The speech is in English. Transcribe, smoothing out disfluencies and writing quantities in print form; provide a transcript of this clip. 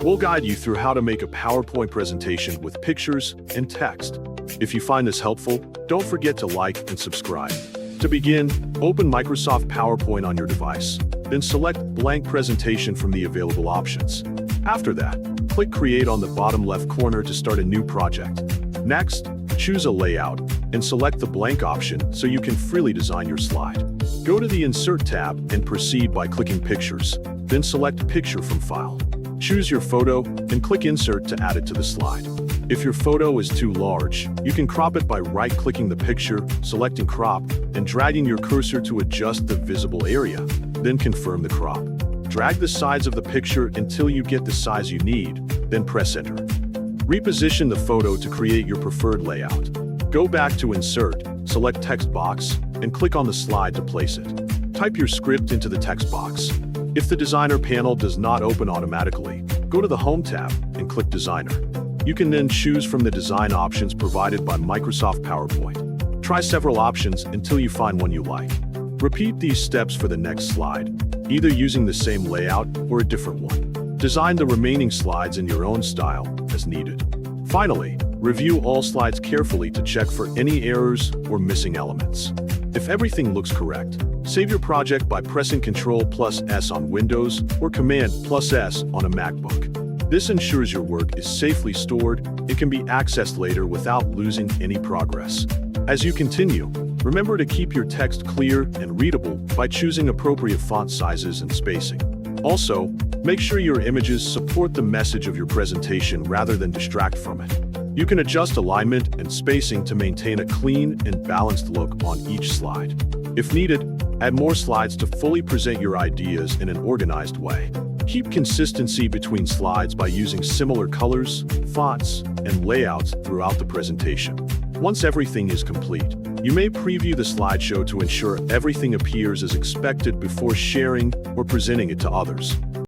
We'll guide you through how to make a PowerPoint presentation with pictures and text. If you find this helpful, don't forget to like and subscribe. To begin, open Microsoft PowerPoint on your device, then select Blank Presentation from the available options. After that, click Create on the bottom left corner to start a new project. Next, choose a layout and select the blank option so you can freely design your slide. Go to the Insert tab and proceed by clicking Pictures, then select Picture from File. Choose your photo and click Insert to add it to the slide. If your photo is too large, you can crop it by right-clicking the picture, selecting Crop, and dragging your cursor to adjust the visible area. Then confirm the crop. Drag the sides of the picture until you get the size you need, then press Enter. Reposition the photo to create your preferred layout. Go back to Insert, select Text Box, and click on the slide to place it. Type your script into the text box. If the Designer panel does not open automatically, go to the Home tab and click Designer. You can then choose from the design options provided by Microsoft PowerPoint. Try several options until you find one you like. Repeat these steps for the next slide, either using the same layout or a different one. Design the remaining slides in your own style as needed. Finally, review all slides carefully to check for any errors or missing elements. If everything looks correct, save your project by pressing CTRL+S on Windows or Command+S on a MacBook. This ensures your work is safely stored and can be accessed later without losing any progress. As you continue, remember to keep your text clear and readable by choosing appropriate font sizes and spacing. Also, make sure your images support the message of your presentation rather than distract from it. You can adjust alignment and spacing to maintain a clean and balanced look on each slide. If needed, add more slides to fully present your ideas in an organized way. Keep consistency between slides by using similar colors, fonts, and layouts throughout the presentation. Once everything is complete, you may preview the slideshow to ensure everything appears as expected before sharing or presenting it to others.